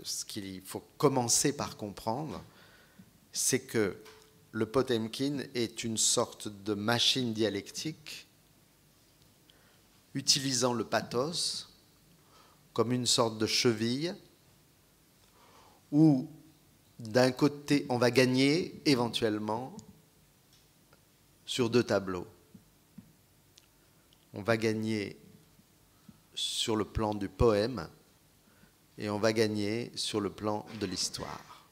ce qu'il faut commencer par comprendre, c'est que le Potemkin est une sorte de machine dialectique utilisant le pathos comme une sorte de cheville où, d'un côté, on va gagner éventuellement sur deux tableaux. On va gagner sur le plan du poème et on va gagner sur le plan de l'histoire.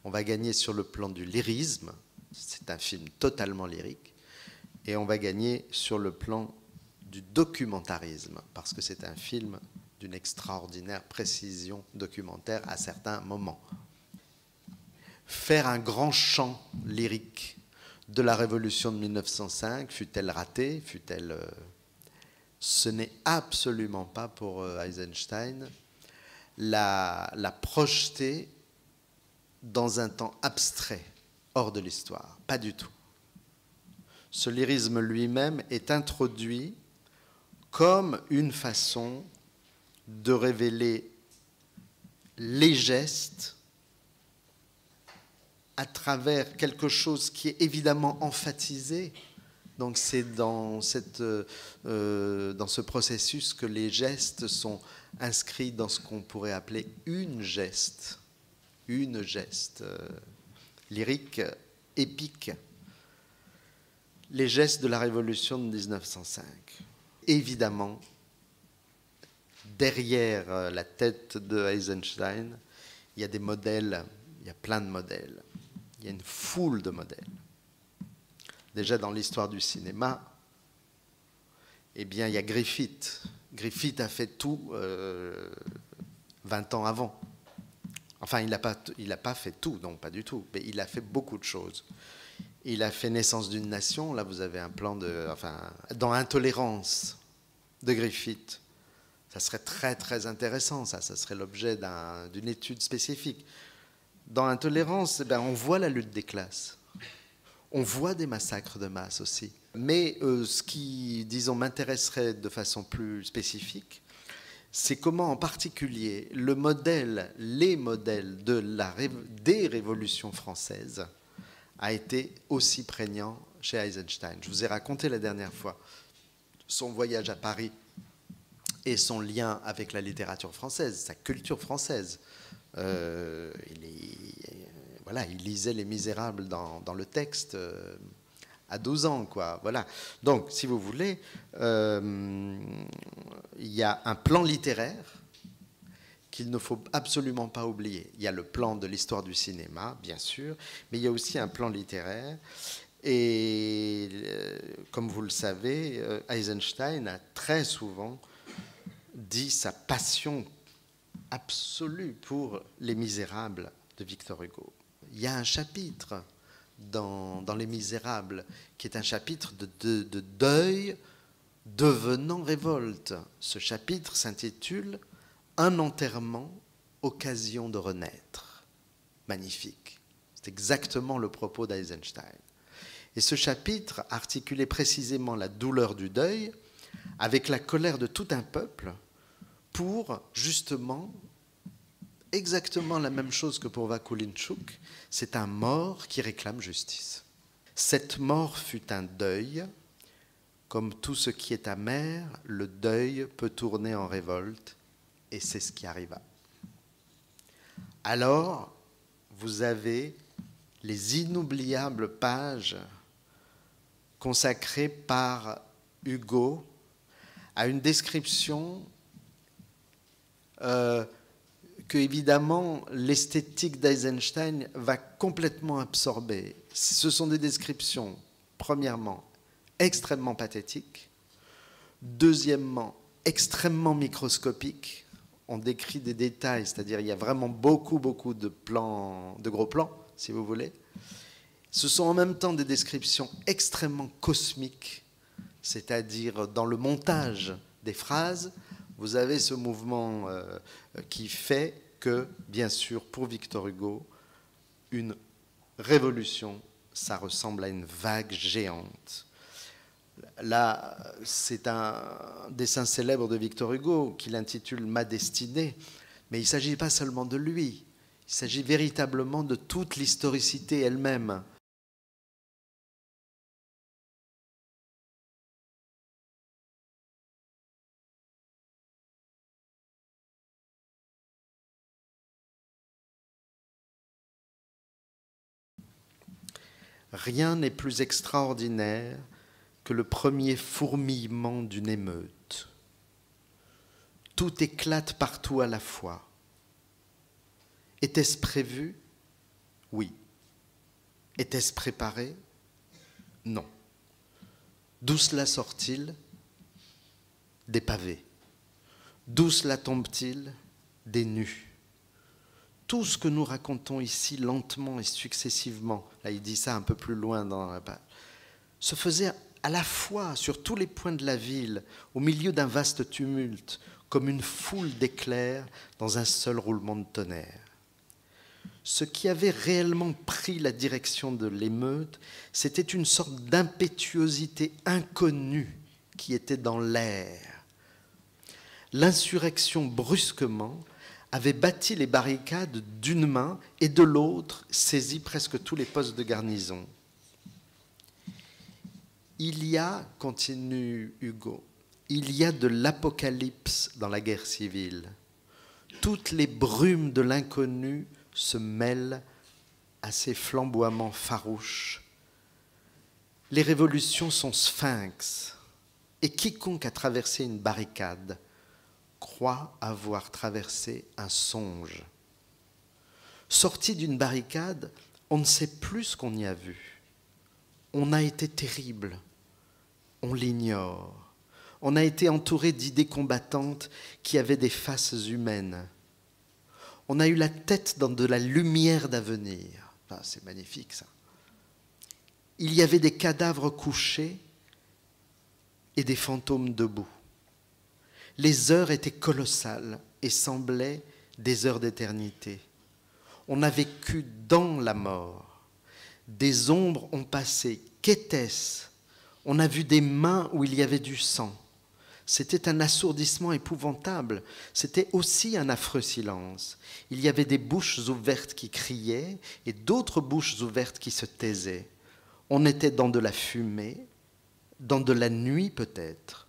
On va gagner sur le plan du lyrisme, c'est un film totalement lyrique, et on va gagner sur le plan du documentarisme, parce que c'est un film d'une extraordinaire précision documentaire à certains moments. Faire un grand chant lyrique de la Révolution de 1905, fut-elle ratée, fut-elle... ce n'est absolument pas pour Eisenstein la projeter dans un temps abstrait, hors de l'histoire, pas du tout. Ce lyrisme lui-même est introduit comme une façon de révéler les gestes à travers quelque chose qui est évidemment emphatisé. Donc c'est dans ce processus que les gestes sont inscrits dans ce qu'on pourrait appeler une geste lyrique, épique. Les gestes de la Révolution de 1905. Évidemment, derrière la tête de Eisenstein, il y a des modèles, il y a plein de modèles, il y a une foule de modèles. Déjà dans l'histoire du cinéma, eh bien, il y a Griffith. Griffith a fait tout 20 ans avant. Enfin, il n'a pas fait tout, non, pas du tout, mais il a fait beaucoup de choses. Il a fait Naissance d'une nation, là vous avez un plan de... Enfin, dans Intolérance de Griffith, ça serait très très intéressant, ça serait l'objet d'une étude spécifique. Dans Intolérance, on voit la lutte des classes. On voit des massacres de masse aussi. Mais ce qui, disons, m'intéresserait de façon plus spécifique, c'est comment en particulier les modèles des révolutions françaises a été aussi prégnant chez Eisenstein. Je vous ai raconté la dernière fois son voyage à Paris et son lien avec la littérature française, sa culture française. Il lisait Les Misérables dans le texte à 12 ans, quoi. Voilà. Donc, si vous voulez, il y a un plan littéraire qu'il ne faut absolument pas oublier. Il y a le plan de l'histoire du cinéma, bien sûr, mais il y a aussi un plan littéraire. Et comme vous le savez, Eisenstein a très souvent dit sa passion absolue pour Les Misérables de Victor Hugo. Il y a un chapitre dans Les Misérables qui est un chapitre de deuil devenant révolte. Ce chapitre s'intitule « Un enterrement, occasion de renaître ». Magnifique. C'est exactement le propos d'Eisenstein. Et ce chapitre articulait précisément la douleur du deuil avec la colère de tout un peuple pour justement exactement la même chose que pour Vakulinchuk, c'est un mort qui réclame justice. Cette mort fut un deuil. Comme tout ce qui est amer, le deuil peut tourner en révolte, et c'est ce qui arriva. Alors, vous avez les inoubliables pages consacrées par Hugo à une description que, évidemment, l'esthétique d'Eisenstein va complètement absorber. Ce sont des descriptions, premièrement, extrêmement pathétiques, deuxièmement, extrêmement microscopiques. On décrit des détails, c'est-à-dire il y a vraiment beaucoup de gros plans, si vous voulez. Ce sont en même temps des descriptions extrêmement cosmiques, c'est-à-dire dans le montage des phrases, vous avez ce mouvement qui fait que, bien sûr, pour Victor Hugo, une révolution, ça ressemble à une vague géante. Là, c'est un dessin célèbre de Victor Hugo qu'il intitule « Ma destinée ». Mais il ne s'agit pas seulement de lui, il s'agit véritablement de toute l'historicité elle-même. Rien n'est plus extraordinaire que le premier fourmillement d'une émeute. Tout éclate partout à la fois. Était-ce prévu? Oui. Était-ce préparé? Non. D'où cela sort-il? Des pavés. D'où cela tombe-t-il? Des nus. Tout ce que nous racontons ici lentement et successivement, là il dit ça un peu plus loin dans la page, se faisait à la fois sur tous les points de la ville, au milieu d'un vaste tumulte, comme une foule d'éclairs dans un seul roulement de tonnerre. Ce qui avait réellement pris la direction de l'émeute, c'était une sorte d'impétuosité inconnue qui était dans l'air. L'insurrection, brusquement, avait bâti les barricades d'une main et de l'autre saisi presque tous les postes de garnison. Il y a, continue Hugo, il y a de l'apocalypse dans la guerre civile. Toutes les brumes de l'inconnu se mêlent à ces flamboiements farouches. Les révolutions sont sphinx, et quiconque a traversé une barricade croit avoir traversé un songe. Sorti d'une barricade, on ne sait plus ce qu'on y a vu. On a été terrible, on l'ignore. On a été entouré d'idées combattantes qui avaient des faces humaines. On a eu la tête dans de la lumière d'avenir. Ah, c'est magnifique ça. Il y avait des cadavres couchés et des fantômes debout. Les heures étaient colossales et semblaient des heures d'éternité. On a vécu dans la mort. Des ombres ont passé. Qu'était-ce? On a vu des mains où il y avait du sang. C'était un assourdissement épouvantable. C'était aussi un affreux silence. Il y avait des bouches ouvertes qui criaient et d'autres bouches ouvertes qui se taisaient. On était dans de la fumée, dans de la nuit peut-être.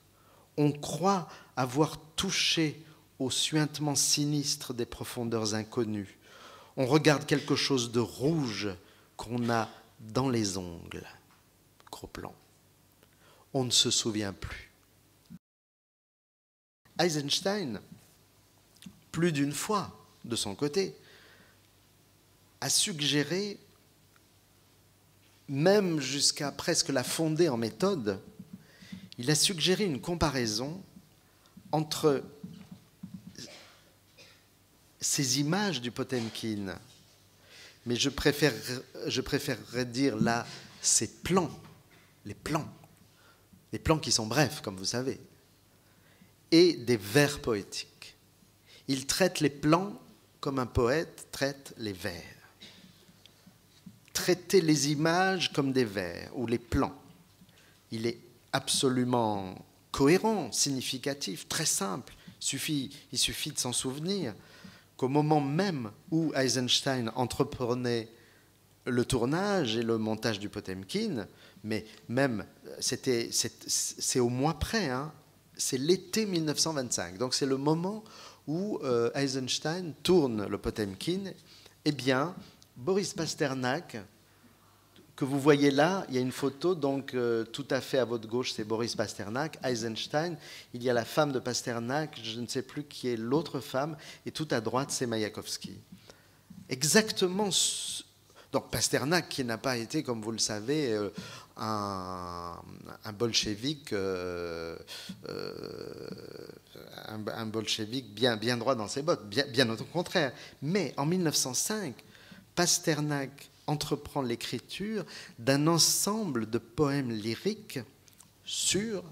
On croit avoir touché au suintement sinistre des profondeurs inconnues. On regarde quelque chose de rouge qu'on a dans les ongles. Gros plan. On ne se souvient plus. Eisenstein, plus d'une fois, de son côté, a suggéré, même jusqu'à presque la fonder en méthode, il a suggéré une comparaison entre ces images du Potemkin, mais je préférerais dire là ces plans, les plans qui sont brefs, comme vous savez, et des vers poétiques. Il traite les plans comme un poète traite les vers. Traiter les images comme des vers ou les plans. Il est absolument cohérent, significatif, très simple. Il suffit de s'en souvenir qu'au moment même où Eisenstein entreprenait le tournage et le montage du Potemkin, mais même, c'est au mois près, hein, c'est l'été 1925, donc c'est le moment où Eisenstein tourne le Potemkin, eh bien, Boris Pasternak, que vous voyez là, il y a une photo, donc tout à fait à votre gauche, c'est Boris Pasternak, Eisenstein, il y a la femme de Pasternak, je ne sais plus qui est l'autre femme, et tout à droite, c'est Mayakovsky. Exactement. Donc Pasternak, qui n'a pas été, comme vous le savez, un bolchevique, un bolchevique bien droit dans ses bottes, bien au contraire. Mais en 1905, Pasternak entreprend l'écriture d'un ensemble de poèmes lyriques sur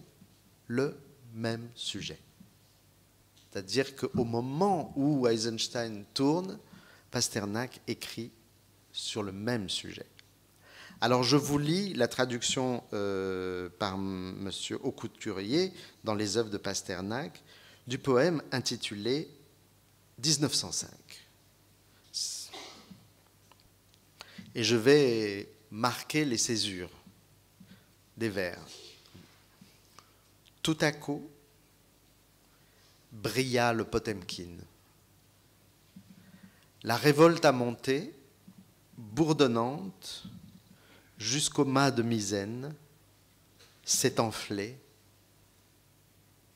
le même sujet. C'est-à-dire qu'au moment où Eisenstein tourne, Pasternak écrit sur le même sujet. Alors je vous lis la traduction par M. Aucouturier dans les œuvres de Pasternak du poème intitulé 1905. Et je vais marquer les césures des vers. Tout à coup, brilla le Potemkin. La révolte a monté, bourdonnante, jusqu'au mât de misaine, s'est enflée.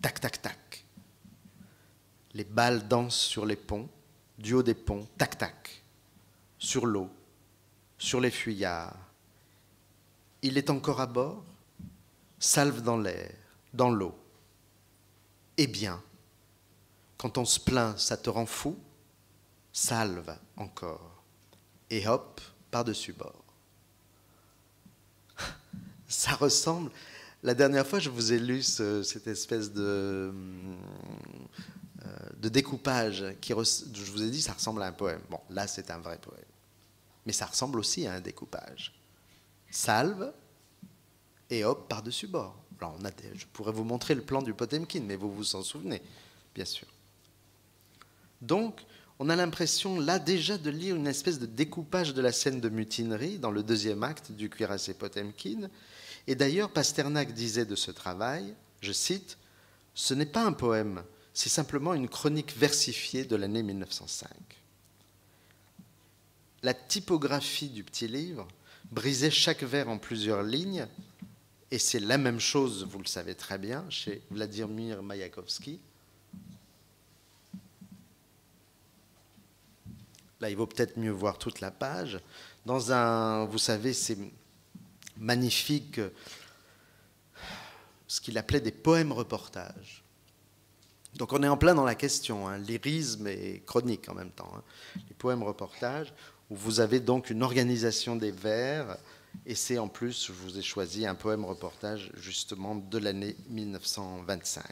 Tac, tac, tac. Les balles dansent sur les ponts, du haut des ponts, tac, tac, sur l'eau, sur les fuyards. Il est encore à bord, salve dans l'air, dans l'eau. Eh bien, quand on se plaint, ça te rend fou, salve encore, et hop, par-dessus bord. Ça ressemble... La dernière fois, je vous ai lu cette espèce de découpage qui, je vous ai dit, ça ressemble à un poème. Bon, là, c'est un vrai poème. Mais ça ressemble aussi à un découpage. Salve, et hop, par-dessus bord. Alors, je pourrais vous montrer le plan du Potemkin, mais vous vous en souvenez, bien sûr. Donc, on a l'impression, là, déjà, de lire une espèce de découpage de la scène de mutinerie dans le deuxième acte du Cuirassé Potemkin. Et d'ailleurs, Pasternak disait de ce travail, je cite, « Ce n'est pas un poème, c'est simplement une chronique versifiée de l'année 1905. » La typographie du petit livre brisait chaque vers en plusieurs lignes, et c'est la même chose, vous le savez très bien, chez Vladimir Mayakovsky. Là, il vaut peut-être mieux voir toute la page. Dans un, vous savez, c'est magnifique, ce qu'il appelait des poèmes-reportages. Donc on est en plein dans la question, hein, lyrisme et chronique en même temps. Hein. Les poèmes-reportages, où vous avez donc une organisation des vers, et c'est en plus, je vous ai choisi un poème-reportage justement de l'année 1925.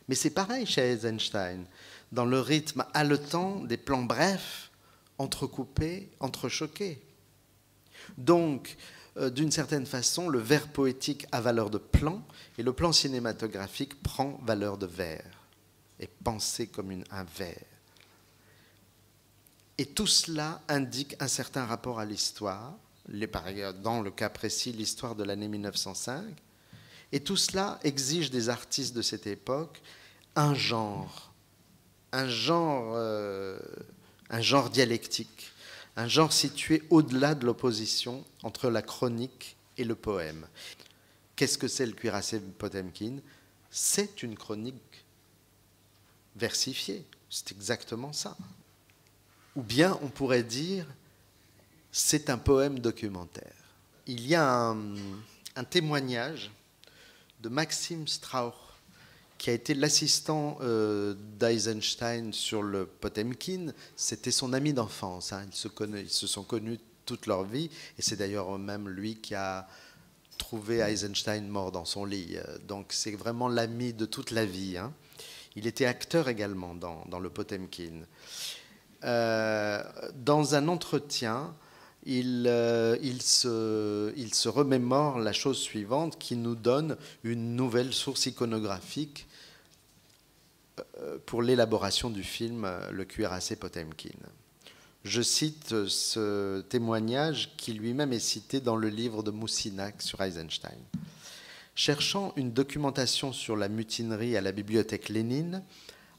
Mais c'est pareil chez Eisenstein, dans le rythme haletant des plans brefs, entrecoupés, entrechoqués. Donc, d'une certaine façon, le vers poétique a valeur de plan et le plan cinématographique prend valeur de vers, est pensé comme un vers. Et tout cela indique un certain rapport à l'histoire, dans le cas précis, l'histoire de l'année 1905, et tout cela exige des artistes de cette époque un genre dialectique, un genre situé au-delà de l'opposition entre la chronique et le poème. Qu'est-ce que c'est le Cuirassé Potemkin? C'est une chronique versifiée, c'est exactement ça. Ou bien on pourrait dire, c'est un poème documentaire. Il y a un témoignage de Maxime Strauch, qui a été l'assistant d'Eisenstein sur le Potemkin. C'était son ami d'enfance. Hein. Ils se sont connus toute leur vie. Et c'est d'ailleurs même lui qui a trouvé Eisenstein mort dans son lit. Donc c'est vraiment l'ami de toute la vie. Hein. Il était acteur également dans le Potemkin. Dans un entretien, il se remémore la chose suivante qui nous donne une nouvelle source iconographique pour l'élaboration du film Le Cuirassé Potemkin. Je cite ce témoignage qui lui-même est cité dans le livre de Moussinac sur Eisenstein. Cherchant une documentation sur la mutinerie à la bibliothèque Lénine,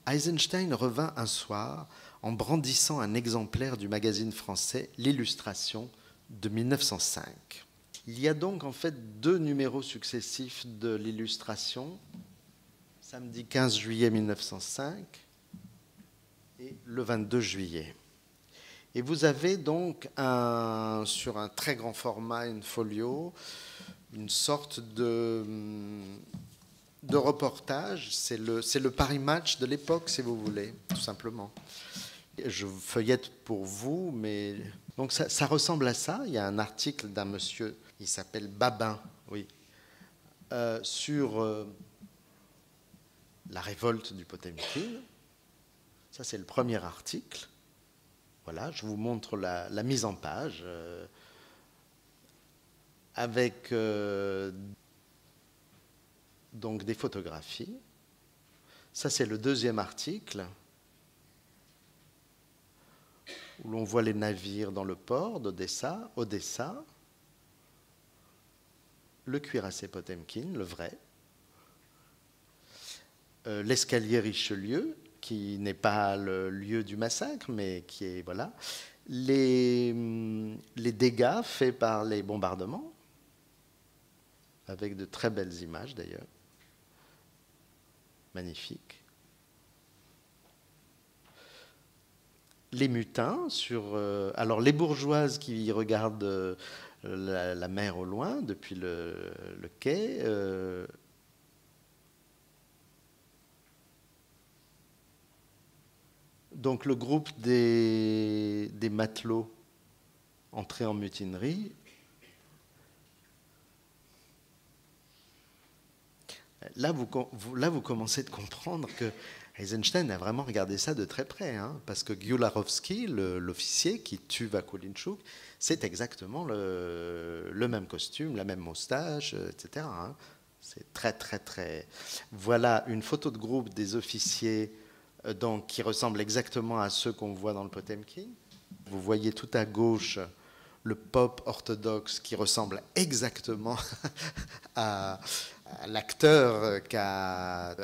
Eisenstein revint un soir en brandissant un exemplaire du magazine français L'Illustration de 1905. Il y a donc en fait 2 numéros successifs de l'Illustration, samedi 15 juillet 1905 et le 22 juillet. Et vous avez donc sur un très grand format, une folio, une sorte de reportage. C'est le Paris Match de l'époque, si vous voulez, tout simplement. Je feuillette pour vous, mais donc ça ressemble à ça. Il y a un article d'un monsieur, il s'appelle Babin, oui, sur la révolte du Potemkin. Ça, c'est le premier article. Voilà, je vous montre la mise en page avec donc des photographies. Ça, c'est le deuxième article, où l'on voit les navires dans le port d'Odessa, Odessa, le cuirassé Potemkin, le vrai, l'escalier Richelieu, qui n'est pas le lieu du massacre, mais qui est, voilà, les dégâts faits par les bombardements, avec de très belles images d'ailleurs, magnifiques. Les mutins, alors les bourgeoises qui regardent la mer au loin depuis le quai, donc le groupe des matelots entrés en mutinerie. Là, vous commencez de comprendre que Eisenstein a vraiment regardé ça de très près, hein, parce que Gyularovski, l'officier qui tue Vakulinchuk, c'est exactement le même costume, la même moustache, etc. Hein. C'est très, très, très... Voilà une photo de groupe des officiers donc, qui ressemblent exactement à ceux qu'on voit dans le Potemkin. Vous voyez tout à gauche le pop orthodoxe qui ressemble exactement à l'acteur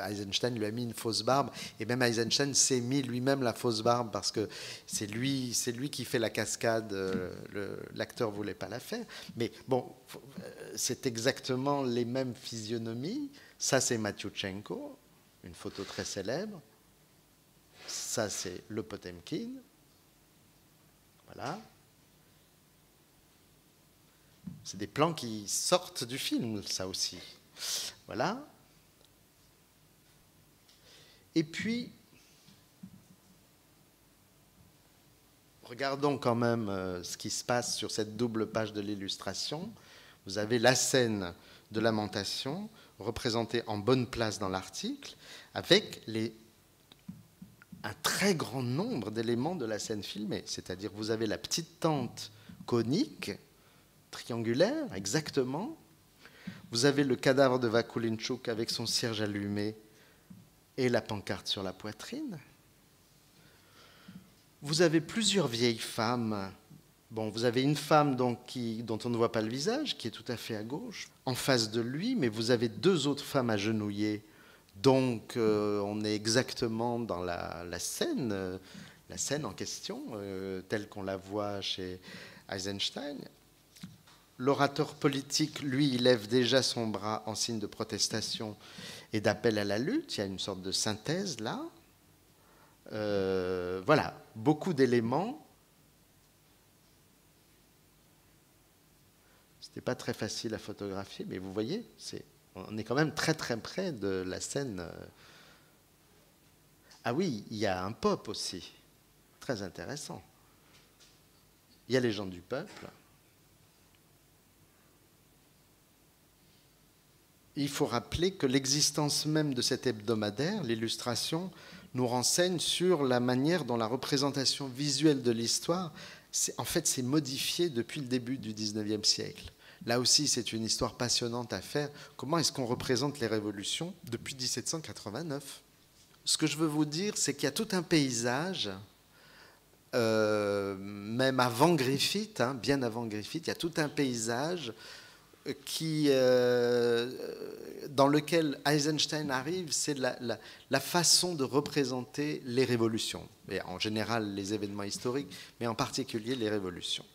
Eisenstein lui a mis une fausse barbe, et même Eisenstein s'est mis lui-même la fausse barbe parce que c'est lui qui fait la cascade, l'acteur ne voulait pas la faire. Mais bon, c'est exactement les mêmes physionomies. Ça, c'est Matyutchenko, une photo très célèbre. Ça, c'est le Potemkin. Voilà. C'est des plans qui sortent du film, ça aussi. Voilà. Et puis, regardons quand même ce qui se passe sur cette double page de l'illustration. Vous avez la scène de lamentation représentée en bonne place dans l'article, avec un très grand nombre d'éléments de la scène filmée. C'est-à-dire, vous avez la petite tente conique, triangulaire, exactement. Vous avez le cadavre de Vakulinchuk avec son cierge allumé et la pancarte sur la poitrine. Vous avez plusieurs vieilles femmes. Bon, vous avez une femme donc, dont on ne voit pas le visage, qui est tout à fait à gauche, en face de lui, mais vous avez deux autres femmes agenouillées. Donc, on est exactement dans la scène en question, telle qu'on la voit chez Eisenstein. L'orateur politique, lui, il lève déjà son bras en signe de protestation et d'appel à la lutte. Il y a une sorte de synthèse là. Voilà, beaucoup d'éléments. C'était pas très facile à photographier, mais vous voyez, on est quand même très très près de la scène. Ah oui, il y a un pop aussi, très intéressant. Il y a les gens du peuple. Il faut rappeler que l'existence même de cet hebdomadaire, l'illustration, nous renseigne sur la manière dont la représentation visuelle de l'histoire, en fait, s'est modifiée depuis le début du XIXe siècle. Là aussi, c'est une histoire passionnante à faire. Comment est-ce qu'on représente les révolutions depuis 1789 ? Ce que je veux vous dire, c'est qu'il y a tout un paysage, même avant Griffith, hein, bien avant Griffith, il y a tout un paysage dans lequel Eisenstein arrive, c'est la façon de représenter les révolutions, et en général les événements historiques, mais en particulier les révolutions.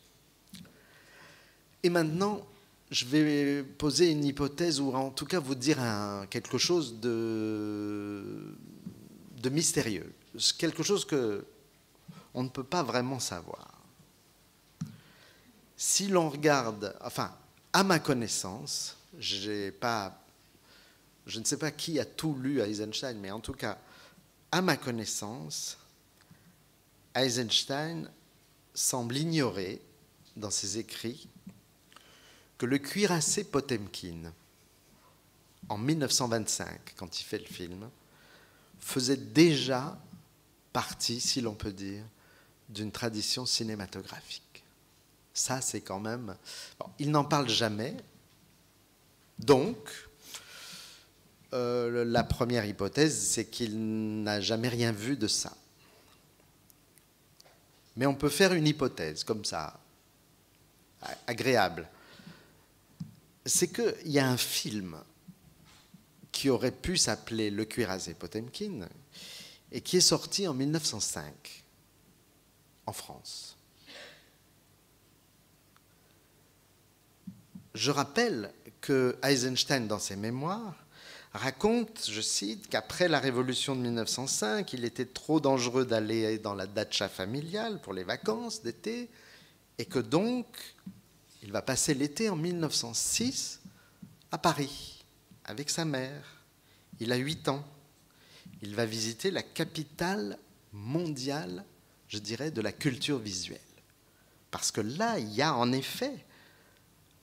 Et maintenant, je vais poser une hypothèse, ou en tout cas vous dire quelque chose de mystérieux, quelque chose qu'on ne peut pas vraiment savoir. Si l'on regarde, enfin, à ma connaissance, je ne sais pas qui a tout lu Eisenstein, mais en tout cas, à ma connaissance, Eisenstein semble ignorer dans ses écrits que le cuirassé Potemkin, en 1925, quand il fait le film, faisait déjà partie, si l'on peut dire, d'une tradition cinématographique. Ça, c'est quand même... Bon, il n'en parle jamais. Donc, la première hypothèse, c'est qu'il n'a jamais rien vu de ça. Mais on peut faire une hypothèse comme ça, agréable. C'est qu'il y a un film qui aurait pu s'appeler Le cuirassé Potemkin et qui est sorti en 1905 en France. Je rappelle que Eisenstein, dans ses mémoires, raconte, je cite, qu'après la révolution de 1905, il était trop dangereux d'aller dans la datcha familiale pour les vacances d'été, et que donc, il va passer l'été en 1906 à Paris, avec sa mère. Il a 8 ans. Il va visiter la capitale mondiale, je dirais, de la culture visuelle. Parce que là, il y a en effet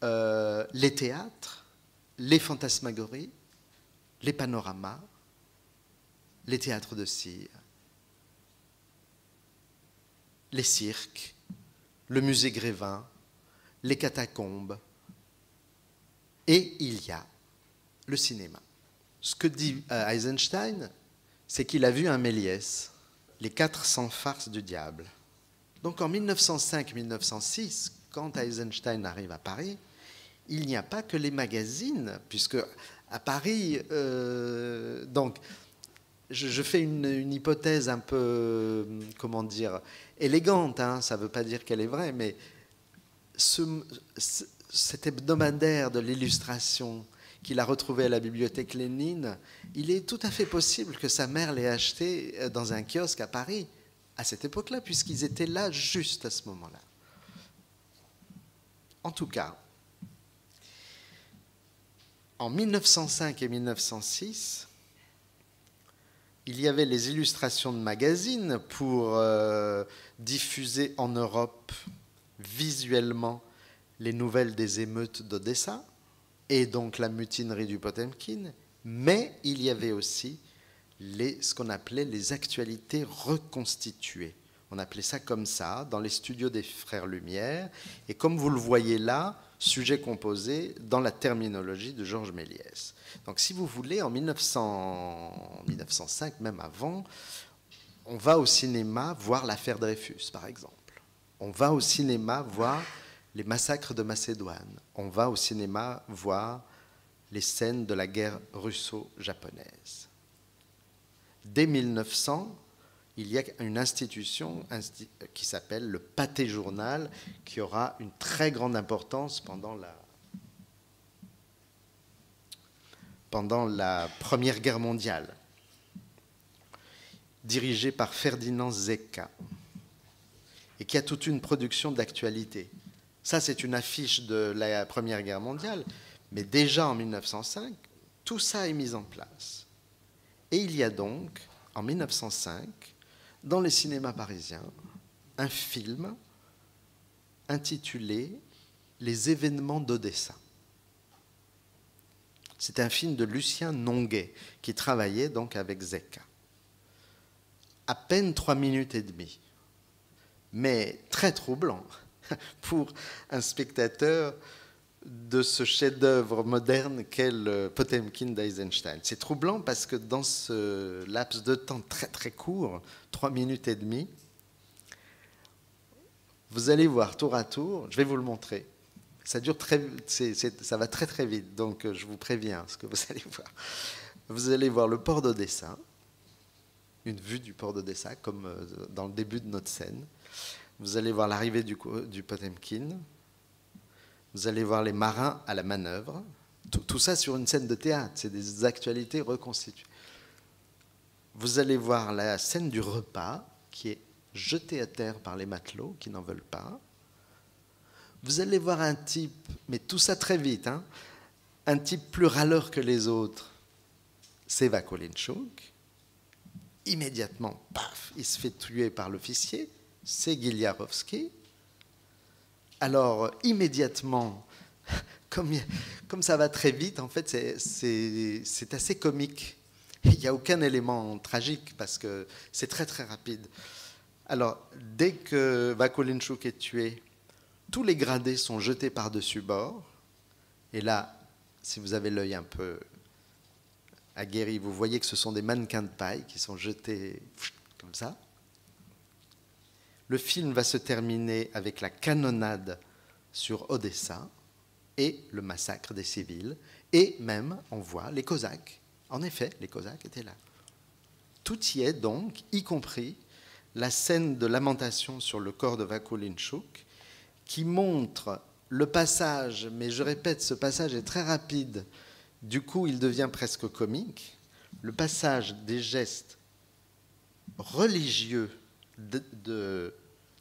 les théâtres, les fantasmagories, les panoramas, les théâtres de cire, les cirques, le musée Grévin, les catacombes, et il y a le cinéma. Ce que dit Eisenstein, c'est qu'il a vu un Méliès, Les 400 farces du diable. Donc en 1905-1906, quand Eisenstein arrive à Paris, il n'y a pas que les magazines, puisque à Paris, donc je fais une hypothèse un peu, comment dire, élégante, hein, ça ne veut pas dire qu'elle est vraie, mais cet hebdomadaire de l'illustration qu'il a retrouvé à la bibliothèque Lénine, il est tout à fait possible que sa mère l'ait acheté dans un kiosque à Paris, à cette époque-là, puisqu'ils étaient là juste à ce moment-là. En tout cas, en 1905 et 1906, il y avait les illustrations de magazines pour diffuser en Europe visuellement les nouvelles des émeutes d'Odessa et donc la mutinerie du Potemkin, mais il y avait aussi ce qu'on appelait les actualités reconstituées. On appelait ça comme ça, dans les studios des Frères Lumière, et comme vous le voyez là, sujet composé dans la terminologie de Georges Méliès. Donc si vous voulez, en 1905, même avant, on va au cinéma voir l'affaire Dreyfus, par exemple. On va au cinéma voir les massacres de Macédoine. On va au cinéma voir les scènes de la guerre russo-japonaise. Dès 1900, il y a une institution qui s'appelle le Pâté Journal, qui aura une très grande importance pendant la Première Guerre mondiale, dirigé par Ferdinand Zecca, et qui a toute une production d'actualité. Ça, c'est une affiche de la Première Guerre mondiale, mais déjà en 1905, tout ça est mis en place. Et il y a donc, en 1905, dans les cinémas parisiens, un film intitulé « Les événements d'Odessa ». C'est un film de Lucien Nonguet, qui travaillait donc avec Zecca. À peine 3 minutes et demie, mais très troublant pour un spectateur de ce chef-d'œuvre moderne qu'est le Potemkin d'Eisenstein. C'est troublant parce que dans ce laps de temps très très court, 3 minutes et demie, vous allez voir tour à tour, je vais vous le montrer, ça va très très vite, donc je vous préviens ce que vous allez voir. Vous allez voir le port d'Odessa, une vue du port d'Odessa, comme dans le début de notre scène. Vous allez voir l'arrivée du Potemkin. Vous allez voir les marins à la manœuvre. Tout ça sur une scène de théâtre, c'est des actualités reconstituées. Vous allez voir la scène du repas qui est jetée à terre par les matelots qui n'en veulent pas. Vous allez voir un type, mais tout ça très vite, hein, un type plus râleur que les autres, c'est Vakolinchuk. Immédiatement, paf, il se fait tuer par l'officier, c'est Giliarovski. Alors, immédiatement, comme ça va très vite, en fait, c'est assez comique. Il n'y a aucun élément tragique parce que c'est très, très rapide. Alors, dès que Vakolinchuk est tué, tous les gradés sont jetés par-dessus bord. Et là, si vous avez l'œil un peu aguerris. Vous voyez que ce sont des mannequins de paille qui sont jetés comme ça. Le film va se terminer avec la canonnade sur Odessa et le massacre des civils. Et même, on voit les Cosaques. En effet, les Cosaques étaient là. Tout y est donc, y compris la scène de lamentation sur le corps de Vakulinchuk, qui montre le passage, mais je répète, ce passage est très rapide, du coup il devient presque comique, le passage des gestes religieux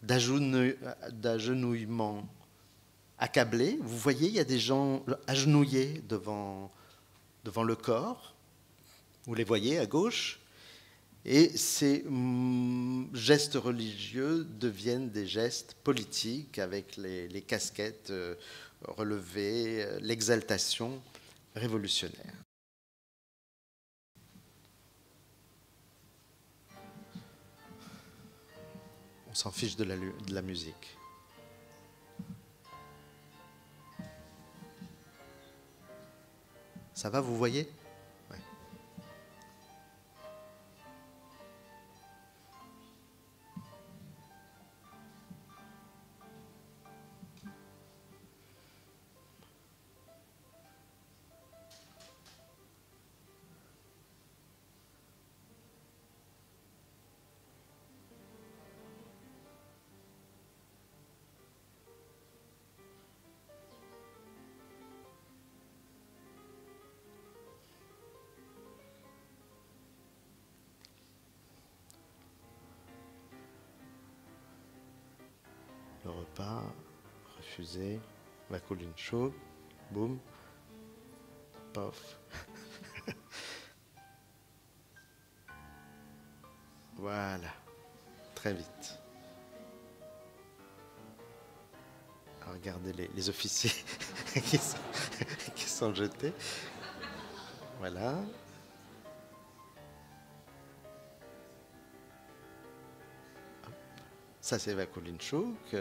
d'agenouillement accablé. Vous voyez, il y a des gens agenouillés devant le corps, vous les voyez à gauche, et ces gestes religieux deviennent des gestes politiques avec les casquettes relevées, l'exaltation révolutionnaire. On s'en fiche de la musique. Ça va, vous voyez ? Ouais. Le repas, refusé, Vakulinchuk, boum, pof. Voilà, très vite. Alors, regardez les officiers qui sont jetés. Voilà. Ça, c'est Vakulinchuk.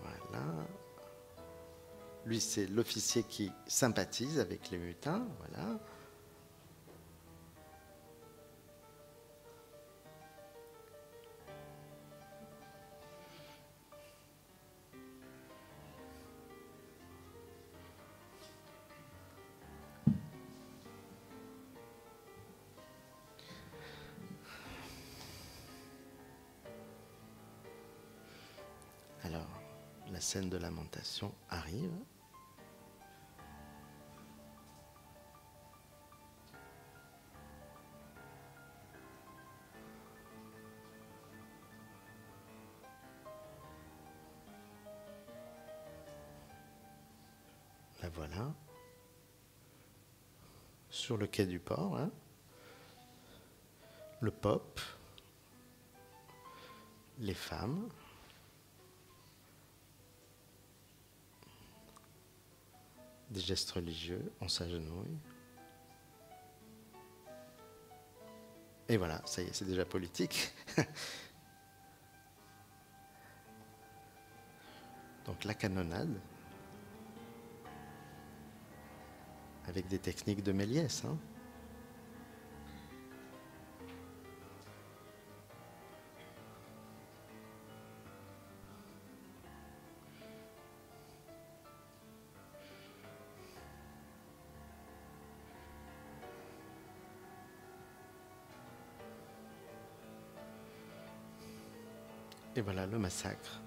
Voilà. Lui, c'est l'officier qui sympathise avec les mutins. Voilà. Alors, la scène de lamentation arrive. La voilà. Sur le quai du port, hein. Le pop, les femmes, des gestes religieux, on s'agenouille. Et voilà, ça y est, c'est déjà politique. Donc la canonnade, avec des techniques de Méliès. Hein. Et voilà le massacre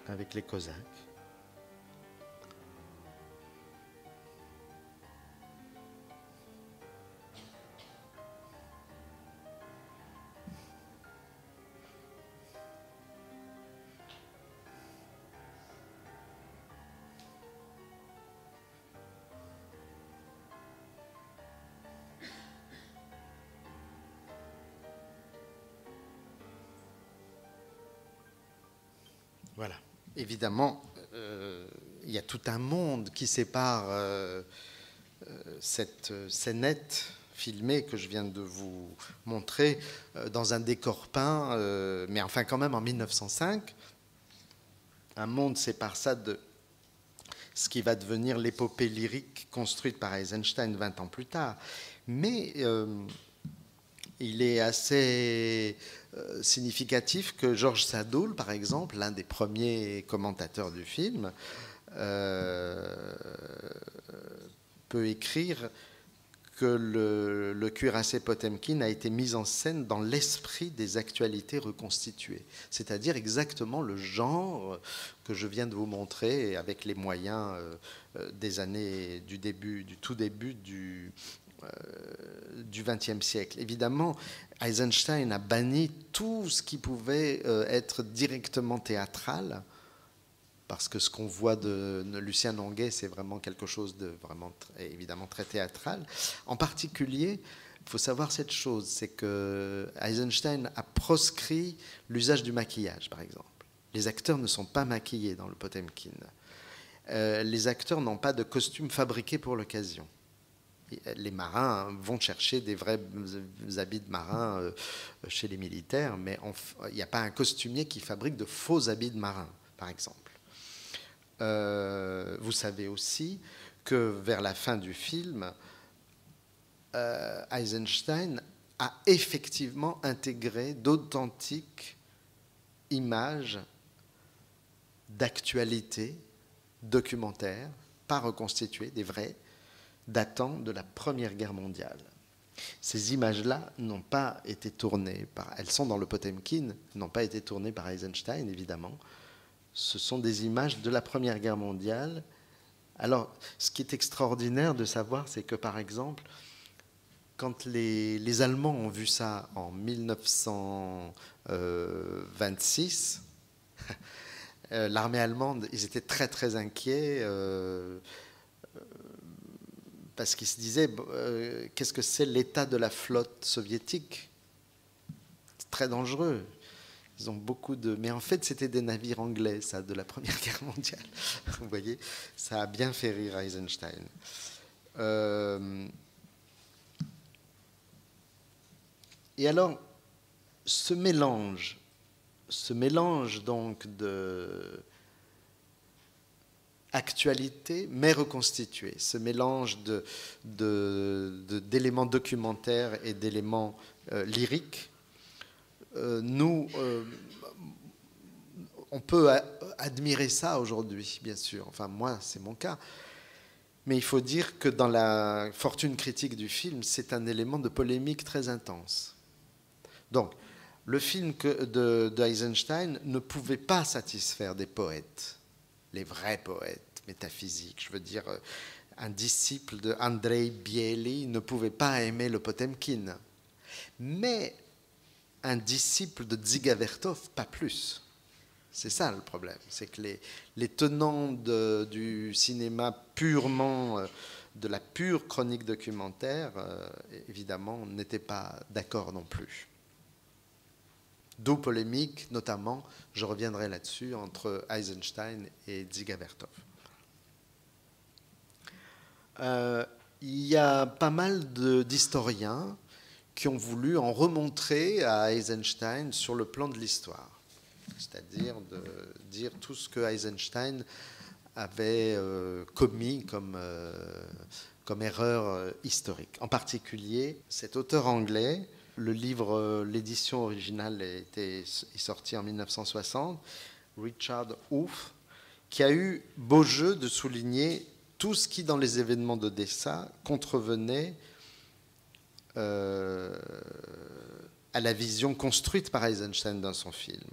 avec les Cosaques. Voilà. Évidemment, il y a tout un monde qui sépare cette scénette filmée que je viens de vous montrer dans un décor peint, mais enfin quand même en 1905. Un monde sépare ça de ce qui va devenir l'épopée lyrique construite par Eisenstein 20 ans plus tard. Mais il est assez significatif que Georges Sadoul, par exemple, l'un des premiers commentateurs du film, peut écrire que le cuirassé Potemkin a été mis en scène dans l'esprit des actualités reconstituées, c'est-à-dire exactement le genre que je viens de vous montrer avec les moyens des années du tout début du XXe siècle. Évidemment, Eisenstein a banni tout ce qui pouvait être directement théâtral, parce que ce qu'on voit de Lucien Longuet, c'est vraiment quelque chose de vraiment évidemment très théâtral. En particulier, il faut savoir cette chose, c'est que Eisenstein a proscrit l'usage du maquillage, par exemple. Les acteurs ne sont pas maquillés dans le Potemkin. Les acteurs n'ont pas de costumes fabriqués pour l'occasion. Les marins vont chercher des vrais habits de marin chez les militaires, mais il n'y a pas un costumier qui fabrique de faux habits de marin, par exemple. Vous savez aussi que vers la fin du film, Eisenstein a effectivement intégré d'authentiques images d'actualité documentaires, pas reconstituées, des vraies, datant de la Première Guerre mondiale. Ces images-là n'ont pas été tournées elles sont dans le Potemkin, n'ont pas été tournées par Eisenstein, évidemment. Ce sont des images de la Première Guerre mondiale. Alors, ce qui est extraordinaire de savoir, c'est que, par exemple, quand les Allemands ont vu ça en 1926, l'armée allemande, ils étaient très, très inquiets parce qu'ils se disaient qu'est-ce que c'est l'état de la flotte soviétique? C'est très dangereux. Ils ont beaucoup de... Mais en fait, c'était des navires anglais, ça, de la Première Guerre mondiale. Vous voyez, ça a bien fait rire Eisenstein. Et alors, ce mélange donc de actualité, mais reconstituée, ce mélange d'éléments documentaires et d'éléments lyriques, on peut admirer ça aujourd'hui, bien sûr. Enfin, moi, c'est mon cas. Mais il faut dire que dans la fortune critique du film, c'est un élément de polémique très intense. Donc, le film de Eisenstein ne pouvait pas satisfaire des poètes, les vrais poètes métaphysiques. Je veux dire, un disciple de Andrei Bieli ne pouvait pas aimer le Potemkin. Mais un disciple de Dziga Vertov, pas plus. C'est ça le problème. C'est que les tenants du cinéma purement, de la pure chronique documentaire, évidemment, n'étaient pas d'accord non plus. D'où polémique, notamment, je reviendrai là-dessus, entre Eisenstein et Dziga Vertov. Il y a pas mal d'historiens qui ont voulu en remontrer à Eisenstein sur le plan de l'histoire. C'est-à-dire de dire tout ce que Eisenstein avait commis comme erreur historique. En particulier, cet auteur anglais, le livre, l'édition originale est sortie en 1960, Richard Hoof, qui a eu beau jeu de souligner tout ce qui, dans les événements d'Odessa, contrevenait à la vision construite par Eisenstein dans son film.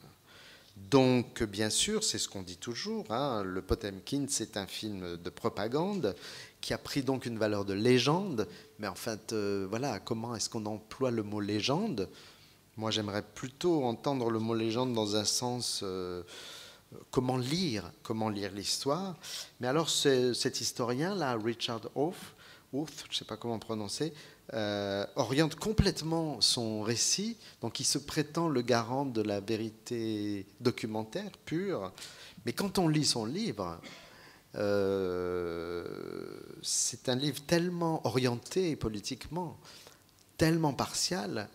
Donc, bien sûr, c'est ce qu'on dit toujours, hein, le Potemkin, c'est un film de propagande qui a pris donc une valeur de légende, mais en fait, voilà, comment est-ce qu'on emploie le mot légende? Moi, j'aimerais plutôt entendre le mot légende dans un sens... comment lire l'histoire. Mais alors, cet historien-là, Richard Hoof, je ne sais pas comment prononcer, oriente complètement son récit, donc il se prétend le garant de la vérité documentaire pure, mais quand on lit son livre, c'est un livre tellement orienté politiquement, tellement partial,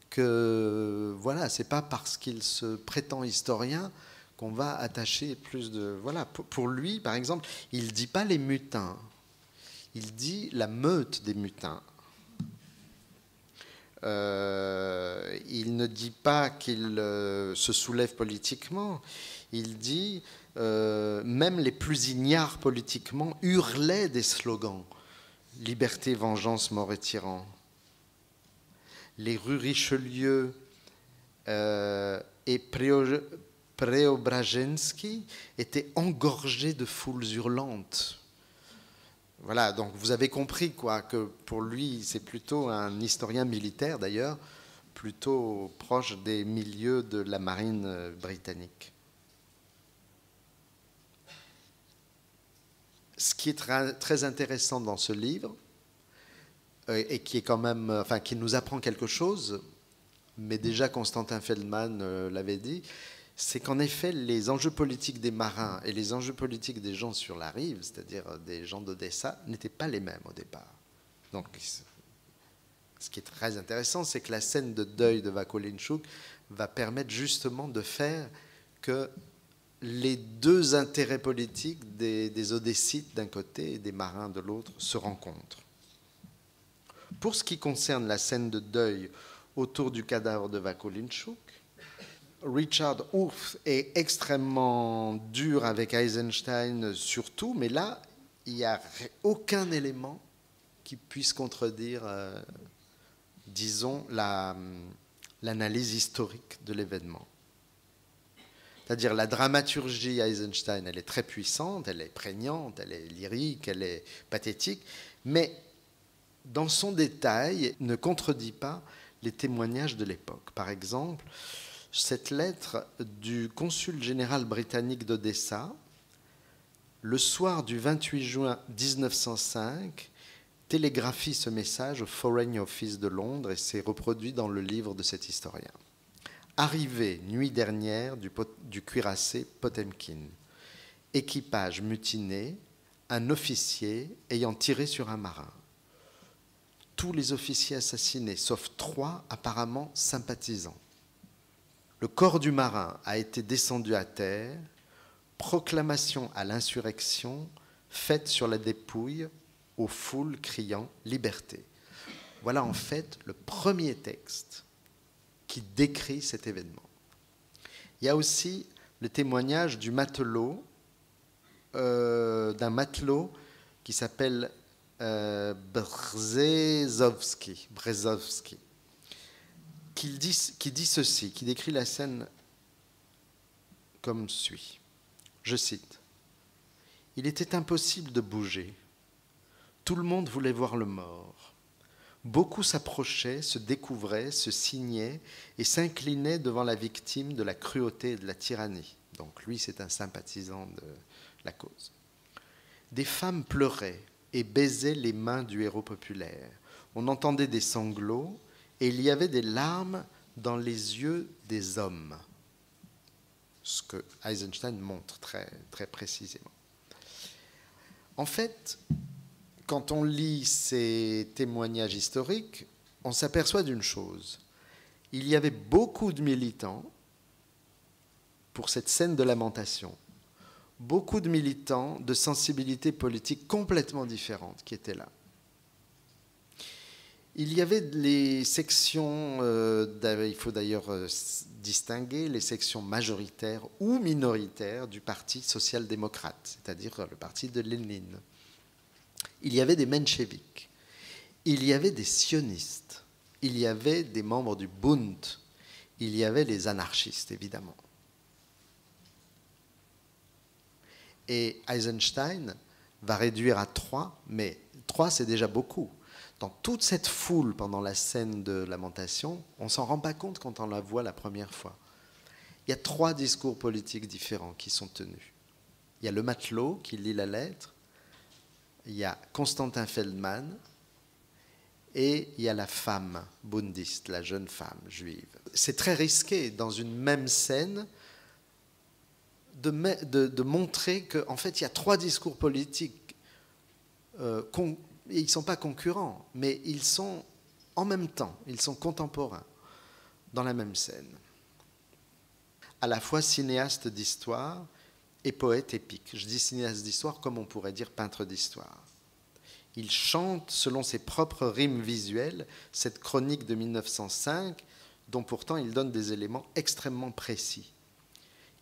que voilà, c'est pas parce qu'il se prétend historien qu'on va attacher plus de... Voilà, pour lui, par exemple, il ne dit pas les mutins, il dit la meute des mutins. Il ne dit pas qu'il se soulève politiquement, il dit même les plus ignares politiquement hurlaient des slogans « Liberté, vengeance, mort et tyran ». Les rues Richelieu et Preobrazhensky étaient engorgées de foules hurlantes. Voilà, donc vous avez compris quoi, que pour lui, c'est plutôt un historien militaire d'ailleurs, plutôt proche des milieux de la marine britannique. Ce qui est très intéressant dans ce livre, et qui est quand même, enfin, qui nous apprend quelque chose, mais déjà Constantin Feldman l'avait dit, c'est qu'en effet, les enjeux politiques des marins et les enjeux politiques des gens sur la rive, c'est-à-dire des gens d'Odessa, n'étaient pas les mêmes au départ. Donc, ce qui est très intéressant, c'est que la scène de deuil de Vakolinchuk va permettre justement de faire que les deux intérêts politiques des Odessites d'un côté et des marins de l'autre se rencontrent. Pour ce qui concerne la scène de deuil autour du cadavre de Vakolinchuk, Richard Hurth est extrêmement dur avec Eisenstein surtout, mais là, il n'y a aucun élément qui puisse contredire, disons, l'analyse historique de l'événement. C'est-à-dire la dramaturgie Eisenstein, elle est très puissante, elle est prégnante, elle est lyrique, elle est pathétique, mais dans son détail, ne contredit pas les témoignages de l'époque. Par exemple, cette lettre du consul général britannique d'Odessa, le soir du 28 juin 1905, télégraphie ce message au Foreign Office de Londres et c'est reproduit dans le livre de cet historien. Arrivée nuit dernière du cuirassé Potemkin, équipage mutiné, un officier ayant tiré sur un marin. Tous les officiers assassinés, sauf 3 apparemment sympathisants. Le corps du marin a été descendu à terre, proclamation à l'insurrection faite sur la dépouille aux foules criant « Liberté ». Voilà en fait le premier texte qui décrit cet événement. Il y a aussi le témoignage du matelot, d'un matelot qui s'appelle Brzezowski, qui dit ceci, qui décrit la scène comme suit. Je cite. « Il était impossible de bouger. Tout le monde voulait voir le mort. Beaucoup s'approchaient, se découvraient, se signaient et s'inclinaient devant la victime de la cruauté et de la tyrannie. » Donc lui, c'est un sympathisant de la cause. Des femmes pleuraient et baisaient les mains du héros populaire. On entendait des sanglots et il y avait des larmes dans les yeux des hommes. Ce que Eisenstein montre très, très précisément. En fait, quand on lit ces témoignages historiques, on s'aperçoit d'une chose. Il y avait beaucoup de militants pour cette scène de lamentation. Beaucoup de militants de sensibilités politiques complètement différentes qui étaient là. Il y avait les sections, il faut d'ailleurs distinguer les sections majoritaires ou minoritaires du Parti social-démocrate, c'est-à-dire le parti de Lénine. Il y avait des mencheviks, il y avait des sionistes, il y avait des membres du Bund, il y avait les anarchistes, évidemment. Et Eisenstein va réduire à 3, mais 3 c'est déjà beaucoup. Dans toute cette foule pendant la scène de lamentation, on ne s'en rend pas compte quand on la voit la première fois. Il y a 3 discours politiques différents qui sont tenus. Il y a le matelot qui lit la lettre, il y a Constantin Feldman et il y a la femme bundiste, la jeune femme juive. C'est très risqué dans une même scène de montrer qu'en fait il y a 3 discours politiques ils ne sont pas concurrents, mais ils sont en même temps, ils sont contemporains dans la même scène. à la fois cinéaste d'histoire et poète épique. Je dis cinéaste d'histoire comme on pourrait dire peintre d'histoire. Il chante, selon ses propres rimes visuelles, cette chronique de 1905, dont pourtant il donne des éléments extrêmement précis.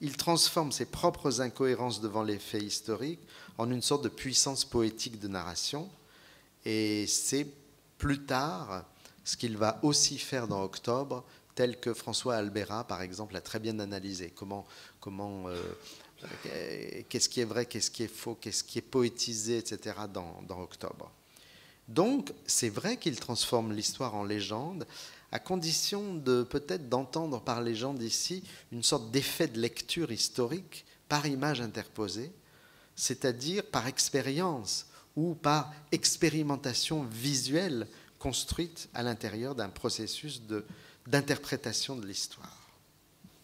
Il transforme ses propres incohérences devant les faits historiques en une sorte de puissance poétique de narration, et c'est plus tard ce qu'il va aussi faire dans Octobre, tel que François Albera, par exemple, a très bien analysé. Qu'est-ce qui est vrai, qu'est-ce qui est faux, qu'est-ce qui est poétisé, etc. dans Octobre. Donc, c'est vrai qu'il transforme l'histoire en légende, à condition de peut-être d'entendre par légende ici une sorte d'effet de lecture historique par image interposée, c'est-à-dire par expérience ou par expérimentation visuelle construite à l'intérieur d'un processus d'interprétation de l'histoire.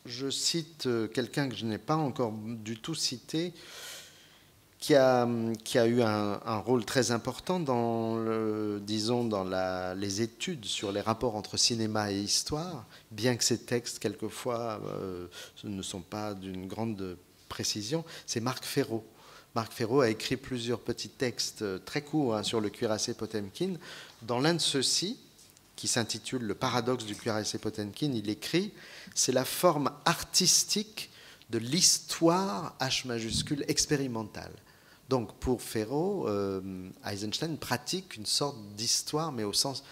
Je cite quelqu'un que je n'ai pas encore du tout cité, qui a eu un rôle très important dans les études sur les rapports entre cinéma et histoire, bien que ces textes, quelquefois, ne sont pas d'une grande précision, c'est Marc Ferraud. Marc Ferraud a écrit plusieurs petits textes très courts sur le cuirassé Potemkin. Dans l'un de ceux-ci, qui s'intitule « Le paradoxe du cuirassé Potemkin », il écrit « C'est la forme artistique de l'histoire H majuscule expérimentale ». Donc pour Ferraud, Eisenstein pratique une sorte d'histoire, mais au sens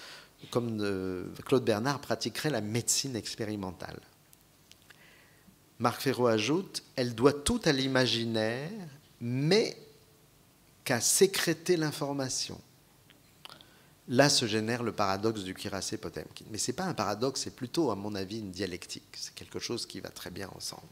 comme Claude Bernard pratiquerait la médecine expérimentale. Marc Ferraud ajoute « Elle doit tout à l'imaginaire, mais qu'à sécréter l'information ». Là se génère le paradoxe du cuirassé Potemkin. Mais ce n'est pas un paradoxe, c'est plutôt, à mon avis, une dialectique. C'est quelque chose qui va très bien ensemble.